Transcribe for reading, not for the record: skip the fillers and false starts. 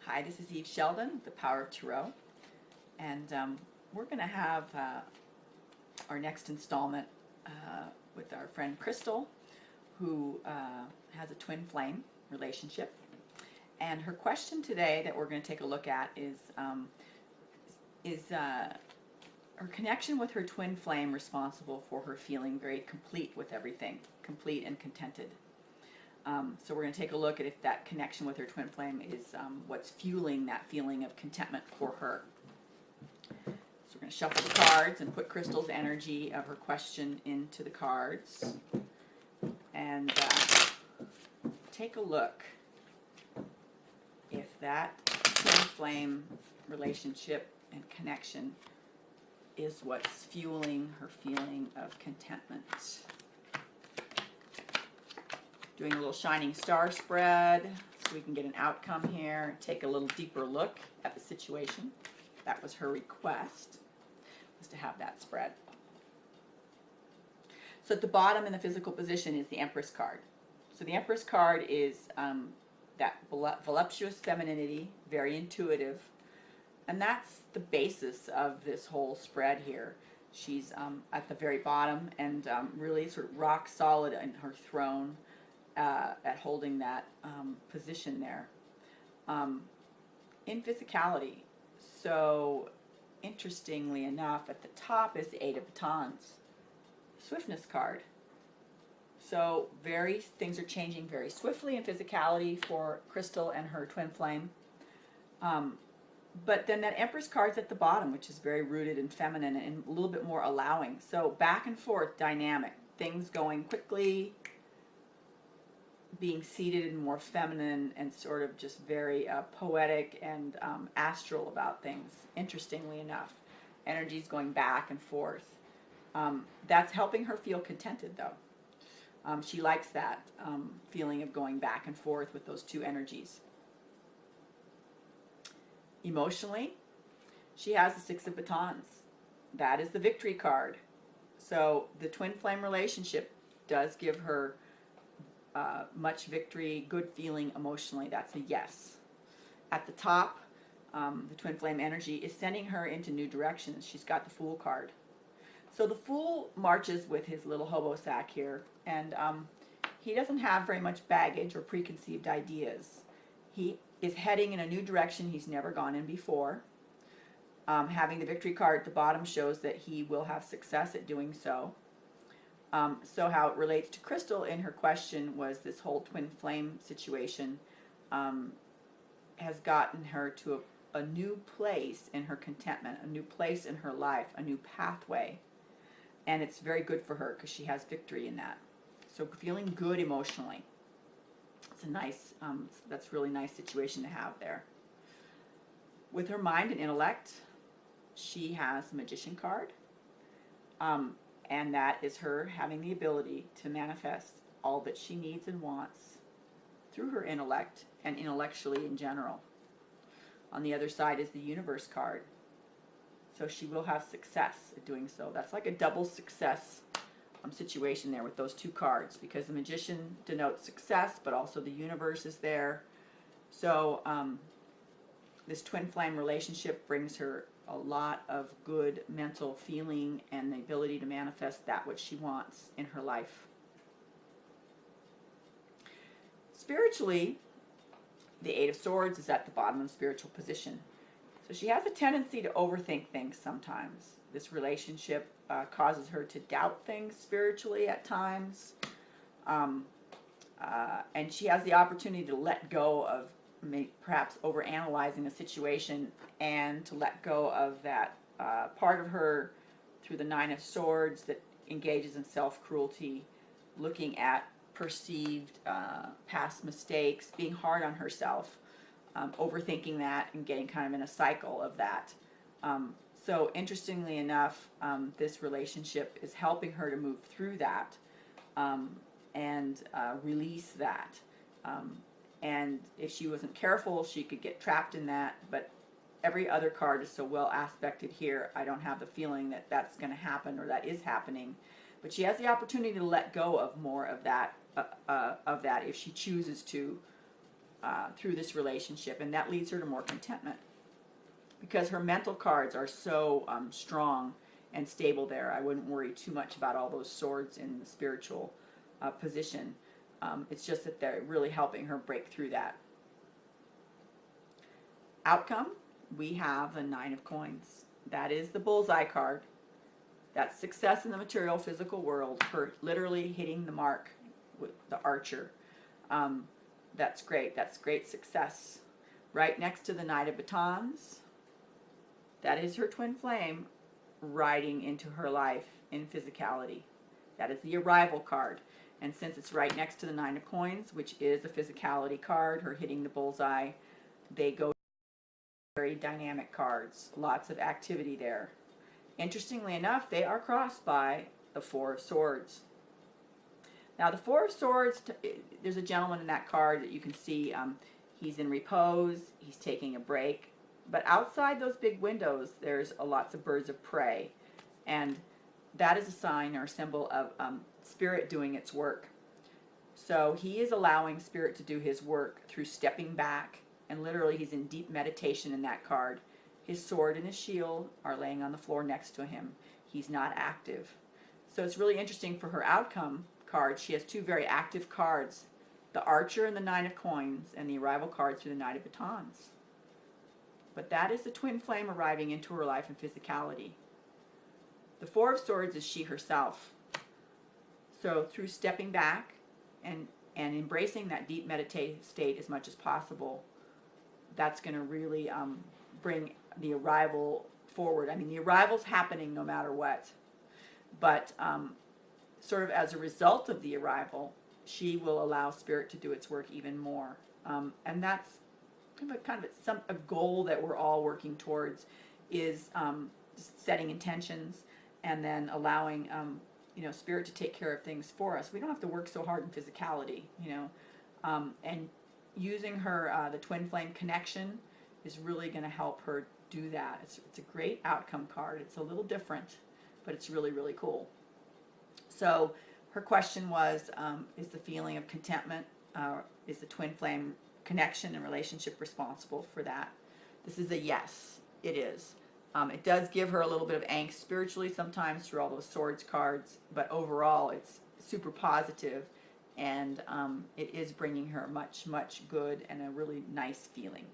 Hi, this is Eve Sheldon, The Power of Tarot, and we're going to have our next installment with our friend Crystal, who has a twin flame relationship. And her question today that we're going to take a look at is her connection with her twin flame responsible for her feeling very complete with everything, complete and contented. So we're going to take a look at if that connection with her twin flame is what's fueling that feeling of contentment for her. So we're going to shuffle the cards and put Crystal's energy of her question into the cards and take a look if that twin flame relationship and connection is what's fueling her feeling of contentment. Doing a little shining star spread so we can get an outcome here. Take a little deeper look at the situation. That was her request, was to have that spread. So at the bottom in the physical position is the Empress card. So the Empress card is that voluptuous femininity, very intuitive, and that's the basis of this whole spread here. She's at the very bottom and really sort of rock solid in her throne. At holding that position there. In physicality, so interestingly enough, at the top is the Eight of Batons, swiftness card. So things are changing very swiftly in physicality for Crystal and her twin flame. But then that Empress card's at the bottom, which is very rooted and feminine and a little bit more allowing. So back and forth, dynamic, things going quickly, being seated and more feminine and sort of just very poetic and astral about things, interestingly enough. Energy's going back and forth. That's helping her feel contented, though. She likes that feeling of going back and forth with those two energies. Emotionally, she has the Six of Batons. That is the victory card. So the twin flame relationship does give her much victory, good feeling emotionally. That's a yes. At the top, the twin flame energy is sending her into new directions. She's got the Fool card. So the Fool marches with his little hobo sack here, and he doesn't have very much baggage or preconceived ideas. He is heading in a new direction he's never gone in before. Having the victory card at the bottom shows that he will have success at doing so. So how it relates to Crystal in her question was this whole twin flame situation has gotten her to a new place in her contentment, a new place in her life, a new pathway. And it's very good for her because she has victory in that. So feeling good emotionally. It's a nice, that's a really nice situation to have there. With her mind and intellect, she has the Magician card. And that is her having the ability to manifest all that she needs and wants through her intellect and intellectually in general. On the other side is the Universe card. So she will have success at doing so. That's like a double success situation there with those two cards, because the Magician denotes success, but also the Universe is there. So this twin flame relationship brings her a lot of good mental feeling and the ability to manifest that which she wants in her life. Spiritually, the Eight of Swords is at the bottom of the spiritual position. So she has a tendency to overthink things sometimes. This relationship causes her to doubt things spiritually at times. And she has the opportunity to let go of perhaps overanalyzing a situation and to let go of that part of her through the Nine of Swords that engages in self-cruelty, looking at perceived past mistakes, being hard on herself, overthinking that and getting kind of in a cycle of that. So interestingly enough, this relationship is helping her to move through that and release that. And if she wasn't careful, she could get trapped in that. But every other card is so well aspected here, I don't have the feeling that that's going to happen or that is happening. But she has the opportunity to let go of more of that if she chooses to, through this relationship, and that leads her to more contentment because her mental cards are so strong and stable there. I wouldn't worry too much about all those swords in the spiritual position. It's just that they're really helping her break through that. Outcome, we have the Nine of Coins. That is the bullseye card. That's success in the material physical world, her literally hitting the mark with the archer. That's great. That's great success. Right next to the Knight of Batons, that is her twin flame riding into her life in physicality. That is the arrival card. And since it's right next to the Nine of Coins, which is a physicality card, her hitting the bullseye, they go very dynamic cards. Lots of activity there. Interestingly enough, they are crossed by the Four of Swords. Now the Four of Swords, there's a gentleman in that card that you can see, he's in repose, he's taking a break. But outside those big windows, there's lots of birds of prey. And that is a sign or a symbol of spirit doing its work. So he is allowing spirit to do his work through stepping back. And literally he's in deep meditation in that card. His sword and his shield are laying on the floor next to him. He's not active. So it's really interesting for her outcome card. She has two very active cards. The Archer and the Nine of Coins, and the arrival card through the Knight of Batons. But that is the twin flame arriving into her life in physicality. The Four of Swords is she herself. So through stepping back and embracing that deep meditative state as much as possible, that's going to really bring the arrival forward. I mean, the arrival's happening no matter what. But sort of as a result of the arrival, she will allow spirit to do its work even more. And that's kind of a goal that we're all working towards, is setting intentions and then allowing spirit to take care of things for us. We don't have to work so hard in physicality, and using her the twin flame connection is really going to help her do that. It's a great outcome card. It's a little different, but it's really, really cool. So her question was, is the feeling of contentment, is the twin flame connection and relationship responsible for that? This is a yes, it is. It does give her a little bit of angst spiritually sometimes through all those swords cards, but overall it's super positive, and it is bringing her much, much good and a really nice feeling.